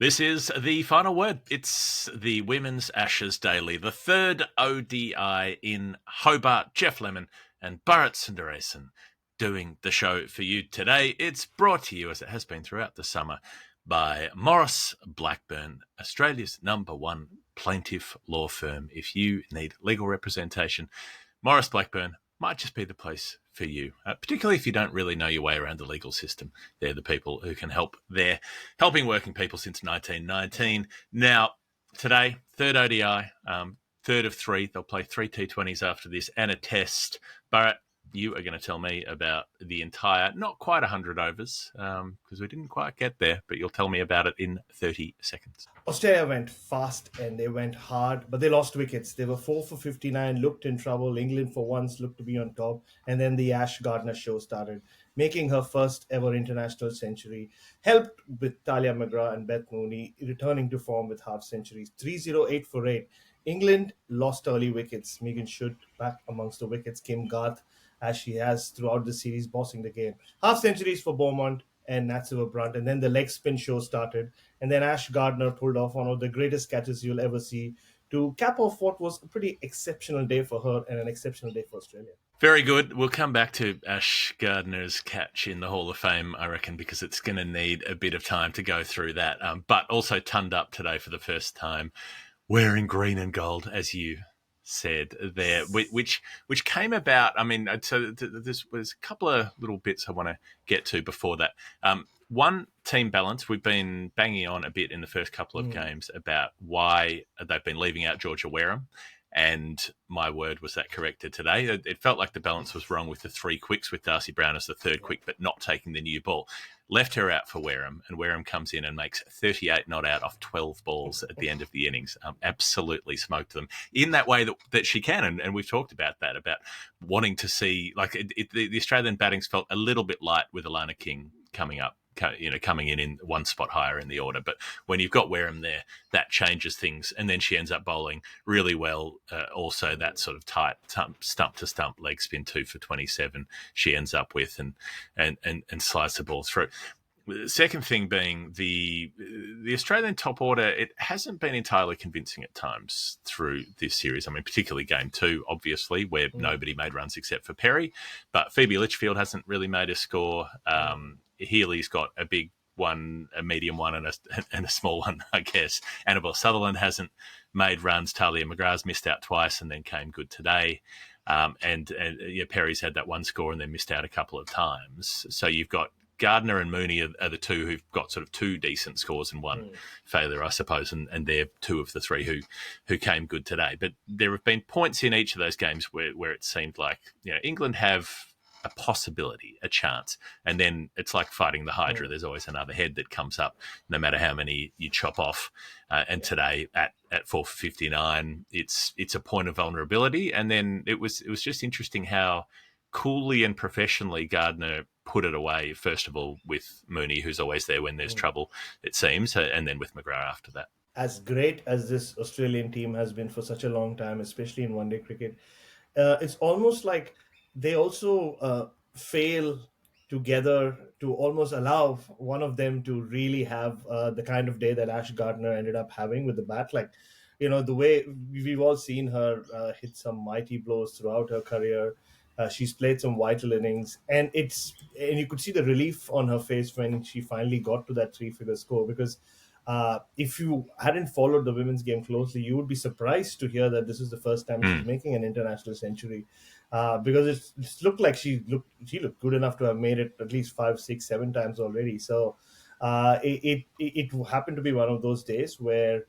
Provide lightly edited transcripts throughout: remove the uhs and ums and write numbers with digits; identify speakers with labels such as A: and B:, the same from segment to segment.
A: This is the final word. It's the Women's Ashes Daily, the third ODI in Hobart. Jeff Lemon and Bharat Sundaresan doing the show for you today. It's brought to you, as it has been throughout the summer, by Maurice Blackburn, Australia's #1 plaintiff law firm. If you need legal representation, Maurice Blackburn might just be the place for you, particularly if you don't really know your way around the legal system. They're the people who can help. They're helping working people since 1919. Now, today, third ODI, third of three. They'll play 3 T20s after this and a test. Bharat, you are going to tell me about the entire, not quite 100 overs, because we didn't quite get there, but you'll tell me about it in 30 seconds.
B: Australia went fast and they went hard, but they lost wickets. They were 4 for 59, looked in trouble. England for once looked to be on top. And then the Gardner show started, making her first ever international century, helped with Talia, McGrath and Beth Mooney returning to form with half centuries. 308 for 8. England lost early wickets. Megan Schutt back amongst the wickets. Came Garth, as she has throughout the series, bossing the game. Half centuries for Beaumont and Natsiva Brunt, and then the leg spin show started, and then Gardner pulled off one of the greatest catches you'll ever see to cap off what was a pretty exceptional day for her and an exceptional day for Australia.
A: Very good. We'll come back to Ash Gardner's catch in the Hall of Fame, I reckon, because it's going to need a bit of time to go through that. But also turned up today for the first time, wearing green and gold, as you said there, which came about. I mean, so there's a couple of little bits I want to get to before that. One, team balance. We've been banging on a bit in the first couple of games about why they've been leaving out Georgia Wareham. And my word was that corrected today. It felt like the balance was wrong with the 3 quicks, with Darcy Brown as the third quick, but not taking the new ball. Left her out for Wareham, and Wareham comes in and makes 38 not out off 12 balls at the end of the innings. Absolutely smoked them in that way that she can. And we've talked about that, about wanting to see, like, the Australian battings felt a little bit light with Alana King coming in one spot higher in the order. But when you've got Wareham there, that changes things. And then she ends up bowling really well. Also, that sort of tight stump to stump leg spin 2 for 27 she ends up with and slides the ball through. The second thing being the Australian top order, it hasn't been entirely convincing at times through this series. I mean, particularly game 2, obviously, where nobody made runs except for Perry. But Phoebe Litchfield hasn't really made a score. Healy's got a big one, a medium one, and a small one, I guess. Annabelle Sutherland hasn't made runs. Talia McGrath's missed out twice and then came good today. Perry's had that one score and then missed out a couple of times. So you've got Gardner and Mooney are the two who've got sort of 2 decent scores and 1 failure, I suppose, and they're 2 of the 3 who came good today. But there have been points in each of those games where it seemed like, England have a possibility, a chance, and then it's like fighting the Hydra. There's always another head that comes up, no matter how many you chop off. And today at 4 for 59, it's a point of vulnerability. And then it was just interesting how coolly and professionally Gardner put it away, first of all, with Mooney, who's always there when there's trouble, it seems, and then with McGrath after that.
B: As great as this Australian team has been for such a long time, especially in one-day cricket, it's almost like they also fail together to almost allow one of them to really have the kind of day that Ash Gardner ended up having with the bat. Like, the way we've all seen her hit some mighty blows throughout her career. She's played some vital innings, and you could see the relief on her face when she finally got to that 3-figure score, because if you hadn't followed the women's game closely, you would be surprised to hear that this is the first time she's making an international century, because it looked like she looked good enough to have made it at least 5, 6, 7 times already. So it happened to be one of those days where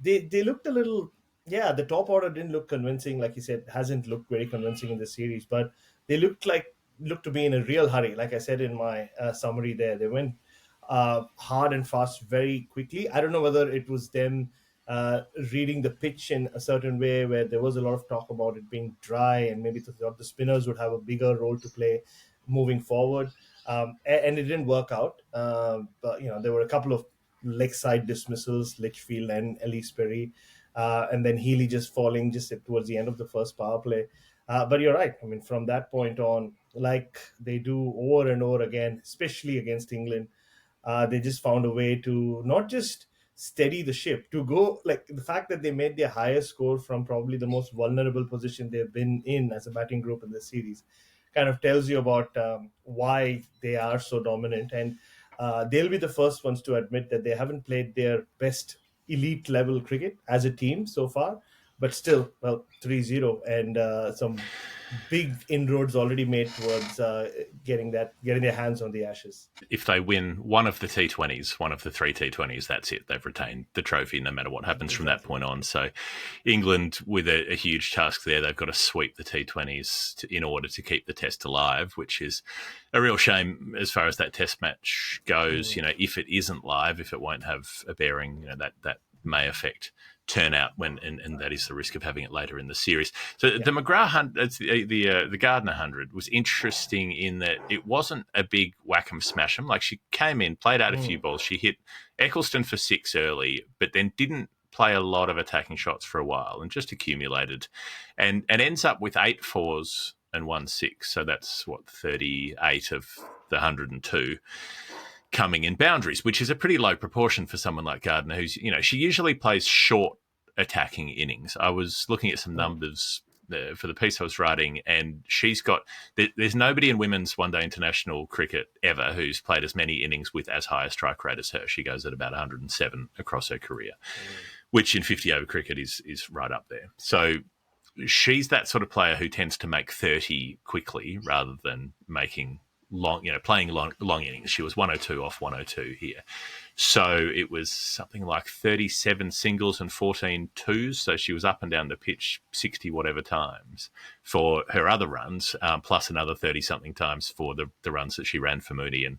B: they looked a little. Yeah, the top order didn't look convincing, like you said, hasn't looked very convincing in the series, but they looked to be in a real hurry. Like I said in my summary there, they went hard and fast very quickly. I don't know whether it was them reading the pitch in a certain way, where there was a lot of talk about it being dry, and maybe the spinners would have a bigger role to play moving forward. And it didn't work out. But there were a couple of leg side dismissals, Litchfield and Elise Perry. And then Healy just falling just towards the end of the first power play. But you're right. I mean, from that point on, like they do over and over again, especially against England, They just found a way to not just steady the ship, to go, like the fact that they made their highest score from probably the most vulnerable position they've been in as a batting group in the series kind of tells you about why they are so dominant. And they'll be the first ones to admit that they haven't played their best elite level cricket as a team so far, but still, well, 3-0 and some big inroads already made towards getting their hands on the Ashes.
A: If they win one of the T20s, one of the three T20s, that's it. They've retained the trophy no matter what happens from that point on. So England, with a huge task there, they've got to sweep the T20s in order to keep the test alive, which is a real shame as far as that test match goes. If it isn't live, if it won't have a bearing, that may affect turnout and that is the risk of having it later in the series. So the McGrath the Gardner 100 was interesting in that it wasn't a big whack 'em smash 'em. Like, she came in, played out a few balls, she hit Eccleston for 6 early, but then didn't play a lot of attacking shots for a while and just accumulated, and ends up with 8 fours and 1 6. So that's 38 of the 102 coming in boundaries, which is a pretty low proportion for someone like Gardner, who's, she usually plays short attacking innings. I was looking at some numbers for the piece I was writing, and there's nobody in women's one-day international cricket ever who's played as many innings with as high a strike rate as her. She goes at about 107 across her career, which in 50-over cricket is right up there. So she's that sort of player who tends to make 30 quickly rather than making playing long innings. She was 102 off 102 here. So it was something like 37 singles and 14 twos. So she was up and down the pitch 60 whatever times for her other runs, plus another 30-something times for the runs that she ran for Mooney and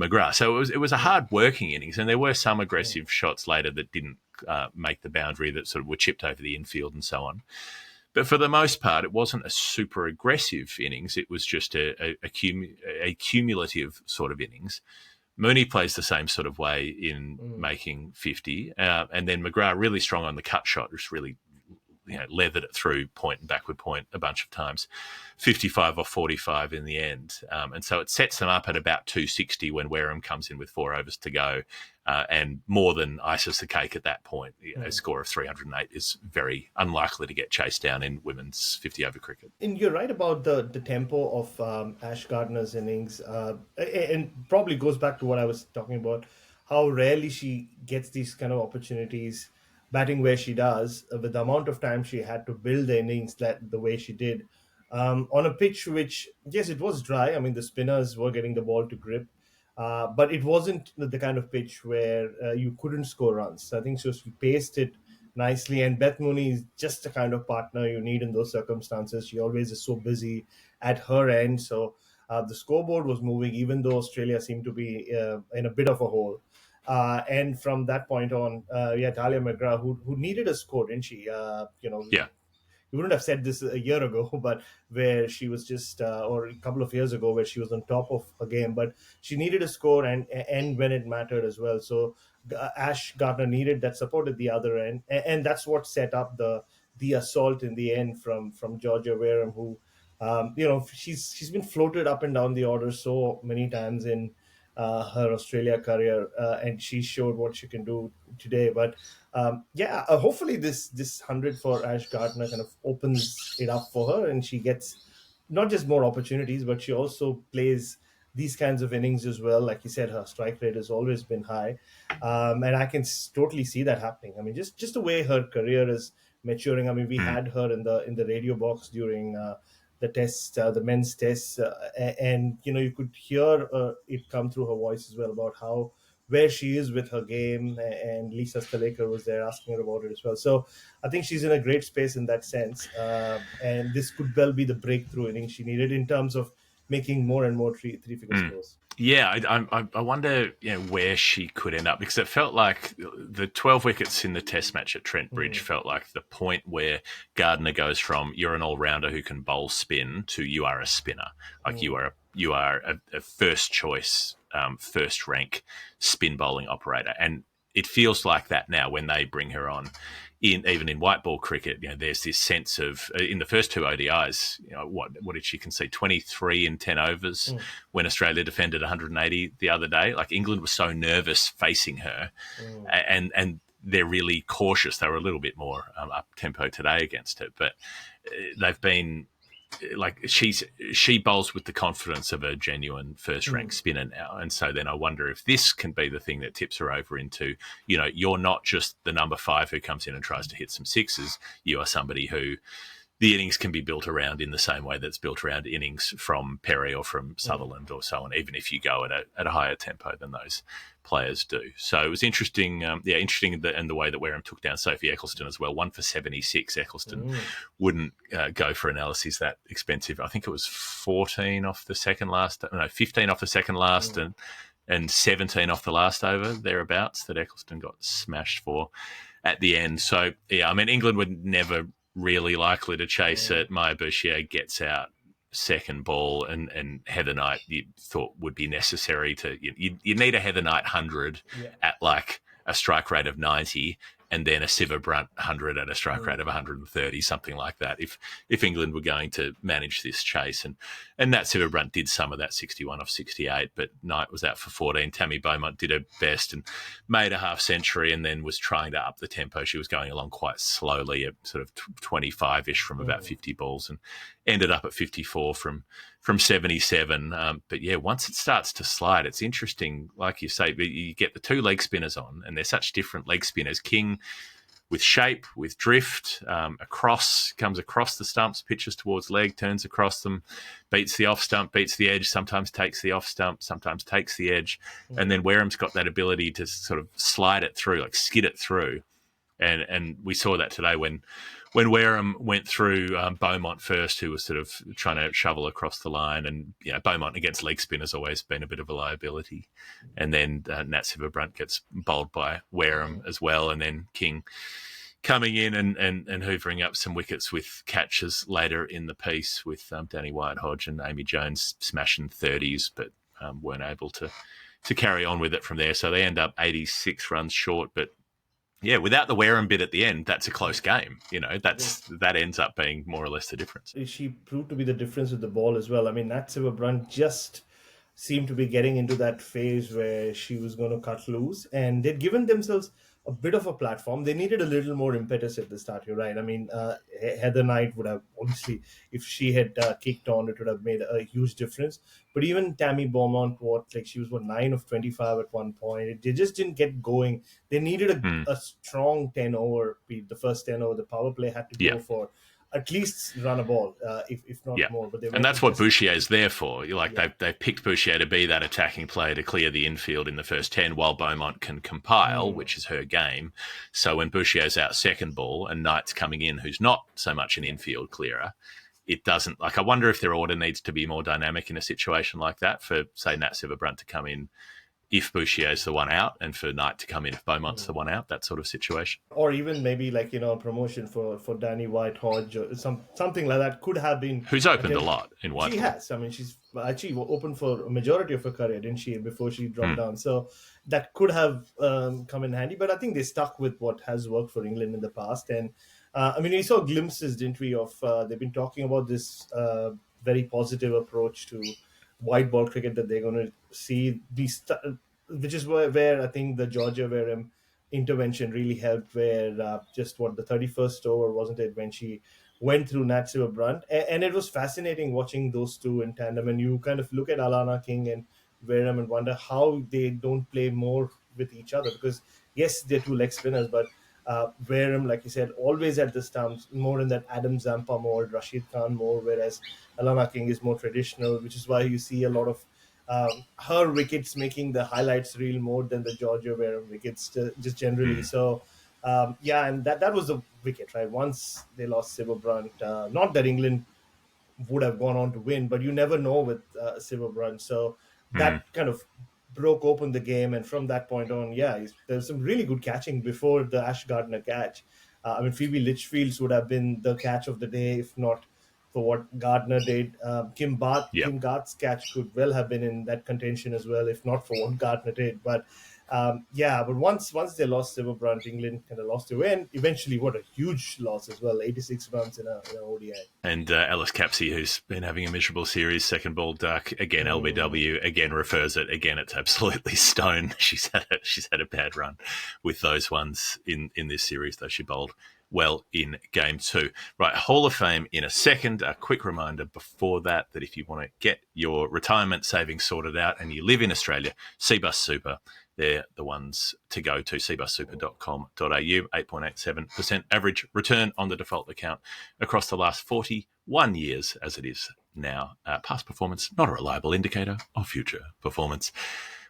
A: McGrath. So it was a hard-working innings, and there were some aggressive shots later that didn't make the boundary, that sort of were chipped over the infield and so on. But for the most part, it wasn't a super aggressive innings. It was just a cumulative sort of innings. Mooney plays the same sort of way in making 50. And then McGrath really strong on the cut shot, just really leathered it through point and backward point a bunch of times. 55 or 45 in the end. And so it sets them up at about 260 when Wareham comes in with 4 overs to go. And more than ices the cake at that point. A score of 308 is very unlikely to get chased down in women's 50-over cricket.
B: And you're right about the tempo of Ash Gardner's innings. And probably goes back to what I was talking about, how rarely she gets these kind of opportunities batting where she does, with the amount of time she had to build the innings the way she did. On a pitch which, yes, it was dry. I mean, the spinners were getting the ball to grip. But it wasn't the kind of pitch where you couldn't score runs. I think she paced it nicely. And Beth Mooney is just the kind of partner you need in those circumstances. She always is so busy at her end. So the scoreboard was moving, even though Australia seemed to be in a bit of a hole. And from that point on, Talia McGrath, who needed a score, didn't she?
A: Yeah.
B: You wouldn't have said this a year ago, but where she was just, or a couple of years ago, where she was on top of a game, but she needed a score and when it mattered as well. So Ash Gardner needed that support at the other end, and that's what set up the assault in the end from Georgia Wareham, who, she's been floated up and down the order so many times in her Australia career, and she showed what she can do today. But hopefully this 100 for Ash Gardner kind of opens it up for her, and she gets not just more opportunities, but she also plays these kinds of innings as well. Like you said, her strike rate has always been high, and I can totally see that happening. I mean, just the way her career is maturing. I mean, we had her in the radio box during the test, the men's tests, and you could hear it come through her voice as well about where she is with her game, and Lisa Stalekar was there asking her about it as well. So I think she's in a great space in that sense, and this could well be the breakthrough inning she needed in terms of making more and more three-figure scores.
A: Yeah, I wonder where she could end up, because it felt like the 12 wickets in the test match at Trent Bridge felt like the point where Gardner goes from you're an all-rounder who can bowl spin to you are a spinner. Like you are a first choice, first rank spin bowling operator. And it feels like that now when they bring her on. even in white ball cricket, there's this sense of in the first two ODIs, what did she concede? 23 in 10 overs when Australia defended 180 the other day. Like England was so nervous facing her, and they're really cautious. They were a little bit more up tempo today against it, but they've been. Like she bowls with the confidence of a genuine first rank spinner now, and so then I wonder if this can be the thing that tips her over into, you're not just the number 5 who comes in and tries to hit some sixes. You are somebody who the innings can be built around in the same way that's built around innings from Perry or from Sutherland or so on, even if you go at a higher tempo than those players do. So it was interesting, interesting in the way that Wareham took down Sophie Eccleston as well. 1 for 76. Eccleston wouldn't go for analysis that expensive. I think it was 14 off the second last, 15 off the second last and 17 off the last over, thereabouts, that Eccleston got smashed for at the end. So, England were never really likely to chase it. Maya Bouchier gets out second ball, and Heather Knight you thought would be necessary to you need a Heather Knight 100 at like a strike rate of 90, and then a Siva Brunt 100 at a strike rate of 130, something like that, if England were going to manage this chase. And that Siva Brunt did some of that, 61 off 68, but Knight was out for 14. Tammy Beaumont did her best and made a half century, and then was trying to up the tempo. She was going along quite slowly at sort of 25-ish from about 50 balls, and ended up at 54 from 77. But yeah, once it starts to slide, it's interesting. Like you say, you get the two leg spinners on, and they're such different leg spinners. King with shape, with drift, comes across the stumps, pitches towards leg, turns across them, beats the off stump, beats the edge, sometimes takes the off stump, sometimes takes the edge. And then Wareham's got that ability to sort of slide it through, like skid it through. And we saw that today when Wareham went through Beaumont first, who was sort of trying to shovel across the line. And, Beaumont against leg spin has always been a bit of a liability. And then Nat Siva-Brunt gets bowled by Wareham as well. And then King coming in and hoovering up some wickets with catches later in the piece, with Danny White-Hodge and Amy Jones smashing 30s, but weren't able to carry on with it from there. So they end up 86 runs short, but yeah, without the Wareham bit at the end, that's a close game. That ends up being more or less the difference.
B: She proved to be the difference with the ball as well. I mean, Nat Siva-Brunt just seemed to be getting into that phase where she was going to cut loose, and they'd given themselves a bit of a platform. They needed a little more impetus at the start, you're right. I mean, Heather Knight would have, obviously, if she had kicked on, it would have made a huge difference. But even Tammy Beaumont, she was 9 of 25 at one point. They just didn't get going. They needed a strong 10 over. The first 10 over, the power play had to go for at least run a ball, if not more. But and
A: that's what Bouchier is there for. They've picked Bouchier to be that attacking player to clear the infield in the first 10, while Beaumont can compile, which is her game. So when Bouchier's out second ball and Knight's coming in, who's not so much an infield clearer, it doesn't. I wonder if their order needs to be more dynamic in a situation like that for, say, Nat Siva-Brunt to come in if Bouchier's the one out, and for Knight to come in if Beaumont's the one out, that sort of situation.
B: Or even maybe a promotion for Danny White-Hodge or something like that could have been.
A: Who's opened a lot in White.
B: She has. I mean, she's actually opened for a majority of her career, didn't she, before she dropped down? So that could have come in handy. But I think they stuck with what has worked for England in the past. And we saw glimpses, didn't we, of they've been talking about this very positive approach to white ball cricket that they're going to see, which is where I think the Georgia Wareham intervention really helped, where the 31st over, wasn't it, when she went through Nat Siva-Brunt. And it was fascinating watching those two in tandem. And you kind of look at Alana King and Wareham and wonder how they don't play more with each other. Because, yes, they're two leg spinners, but Wareham, like you said, always at the stumps, more in that Adam Zampa mold, Rashid Khan more, whereas Alana King is more traditional, which is why you see a lot of her wickets making the highlights reel more than the Georgia Wareham wickets, just generally. So, and that was the wicket, right? Once they lost Siva-Brunt, not that England would have gone on to win, but you never know with Siva-Brunt. So that kind of broke open the game, and from that point on, there's some really good catching before the Ash Gardner catch. Phoebe Litchfield's would have been the catch of the day, if not for what Gardner did. Kim Garth's catch could well have been in that contention as well, if not for what Gardner did. But But once they lost Silverbrunt, England kind of lost away, and eventually, what a huge loss as well, 86 runs in a ODI.
A: And Alice Capsey, who's been having a miserable series, second ball duck, again LBW, again refers it, again it's absolutely stone. She's had a bad run with those ones in this series, though she bowled well in game 2. Right, Hall of Fame in a second. A quick reminder before that if you want to get your retirement savings sorted out and you live in Australia, CBUS Super, they're the ones to go to, cbussuper.com.au, 8.87% average return on the default account across the last 41 years as it is now. Past performance, not a reliable indicator of future performance.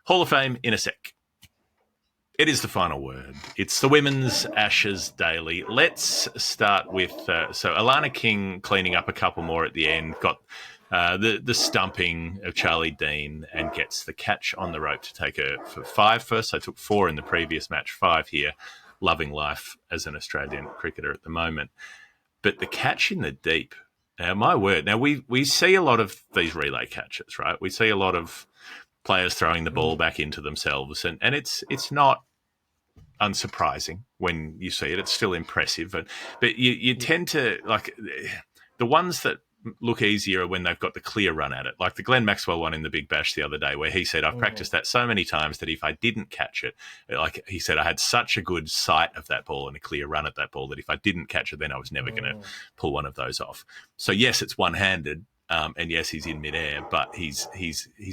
A: Hall of Fame in a sec. It is the final word. It's the Women's Ashes Daily. Let's start with, so Alana King cleaning up a couple more at the end, got the stumping of Charlie Dean and gets the catch on the rope to take her for 5 first. So took 4 in the previous match, 5 here. Loving life as an Australian cricketer at the moment. But the catch in the deep, now my word. Now we see a lot of these relay catches, right? We see a lot of players throwing the ball back into themselves, and it's not unsurprising when you see it. It's still impressive, but you tend to like the ones that look easier when they've got the clear run at it, like the Glenn Maxwell one in the Big Bash the other day, where he said, I've practiced that so many times that if I didn't catch it, like he said, I had such a good sight of that ball and a clear run at that ball that if I didn't catch it, then I was never going to pull one of those off. So yes, it's one-handed, and yes, he's in midair, but he's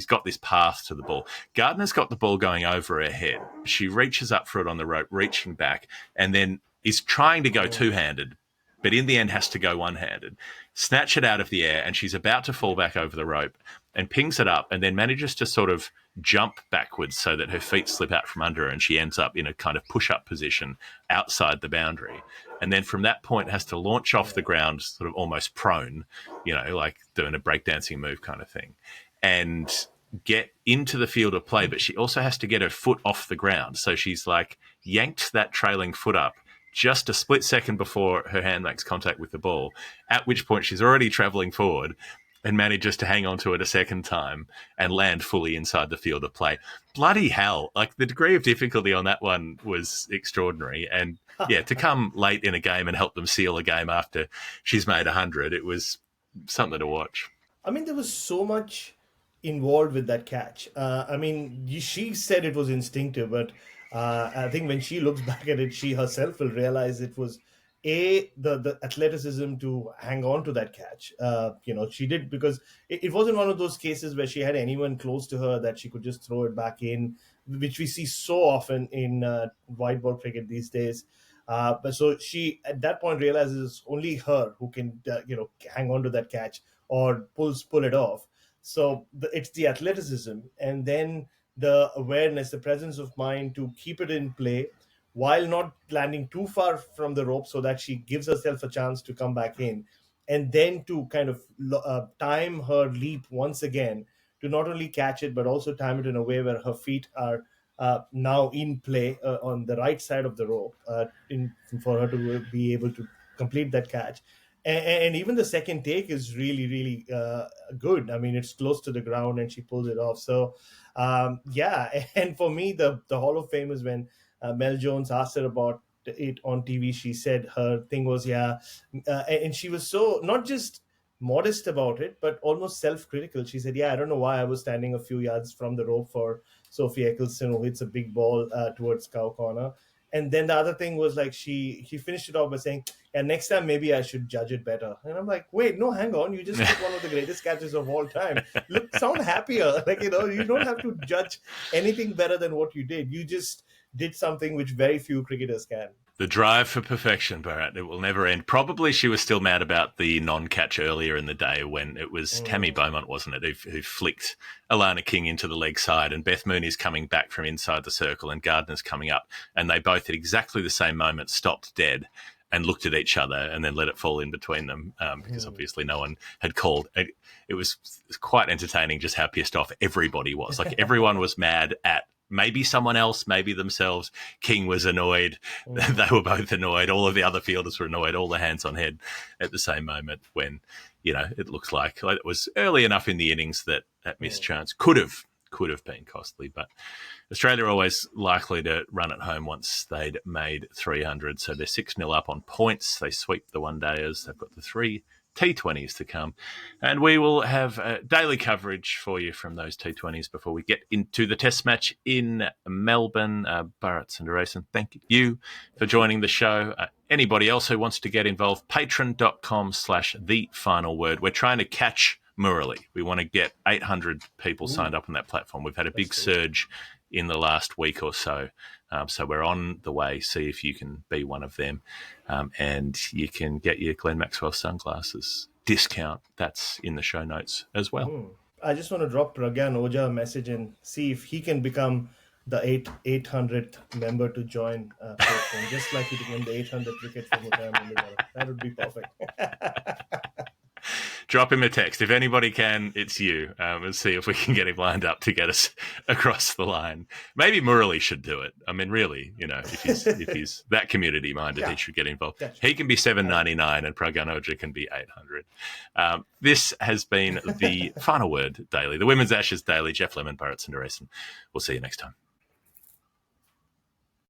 A: got this path to the ball. Gardner's got the ball going over her head. She reaches up for it on the rope, reaching back, and then is trying to go two-handed, but in the end has to go one-handed, snatch it out of the air, and she's about to fall back over the rope and pings it up and then manages to sort of jump backwards so that her feet slip out from under her and she ends up in a kind of push-up position outside the boundary. And then from that point has to launch off the ground sort of almost prone, like doing a breakdancing move kind of thing, and get into the field of play. But she also has to get her foot off the ground. So she's like yanked that trailing foot up just a split second before her hand makes contact with the ball, at which point she's already travelling forward and manages to hang on to it a second time and land fully inside the field of play. Bloody hell. Like, the degree of difficulty on that one was extraordinary. And, yeah, to come late in a game and help them seal a game after she's made 100, it was something to watch.
B: I mean, there was so much involved with that catch. She said it was instinctive, but I think when she looks back at it, she herself will realize it was the athleticism to hang on to that catch. She did, because it wasn't one of those cases where she had anyone close to her that she could just throw it back in, which we see so often in white ball cricket these days. But so she at that point realizes only her who can hang on to that catch or pull it off. So it's the athleticism and then the awareness, the presence of mind to keep it in play while not landing too far from the rope so that she gives herself a chance to come back in, and then to kind of time her leap once again to not only catch it but also time it in a way where her feet are now in play on the right side of the rope for her to be able to complete that catch. And even the second take is really, really good. I mean, it's close to the ground and she pulls it off. So, and for me, the Hall of Fame is when Mel Jones asked her about it on TV. She said her thing was, and she was so not just modest about it, but almost self-critical. She said, I don't know why I was standing a few yards from the rope for Sophie Eccleston, who hits a big ball towards cow corner. And then the other thing was like she finished it off by saying, next time maybe I should judge it better. And I'm like, wait, no, hang on. You just took one of the greatest catches of all time. Look, sound happier. You don't have to judge anything better than what you did. You just did something which very few cricketers can.
A: The drive for perfection, Bharat. It will never end. Probably she was still mad about the non-catch earlier in the day when it was Tammy Beaumont, wasn't it, who flicked Alana King into the leg side, and Beth Mooney's coming back from inside the circle and Gardner's coming up, and they both at exactly the same moment stopped dead and looked at each other and then let it fall in between them because obviously no one had called. It was quite entertaining just how pissed off everybody was. Like, everyone was mad at maybe someone else, maybe themselves. King was annoyed. They were both annoyed. All of the other fielders were annoyed, all the hands on head at the same moment when, it looks like it was early enough in the innings that missed chance could have could have been costly. But Australia are always likely to run at home once they'd made 300. So they're 6-0 up on points. They sweep the one-dayers. They've got the 3 T20s to come. And we will have daily coverage for you from those T20s before we get into the test match in Melbourne. Bharat Sundaresan, thank you for joining the show. Anybody else who wants to get involved, patreon.com/thefinalword. We're trying to catch Murali. We want to get 800 people signed up on that platform. We've had a big surge in the last week or so. So we're on the way. See if you can be one of them. And you can get your Glenn Maxwell sunglasses discount. That's in the show notes as well.
B: I just want to drop Pragyan Oja a message and see if he can become the 800th member to join Patreon, just like he became the 800th wicket for Mutaya Mumbai. That would be perfect.
A: Drop him a text. If anybody can, it's you. And see if we can get him lined up to get us across the line. Maybe Murali should do it. I mean, really, if he's that community minded, he should get involved. Gotcha. He can be $7.99 and Pragyan Oja can be $800. This has been the Final Word Daily, the Women's Ashes Daily. Jeff Lemon, Bharat Sundaresan. We'll see you next time.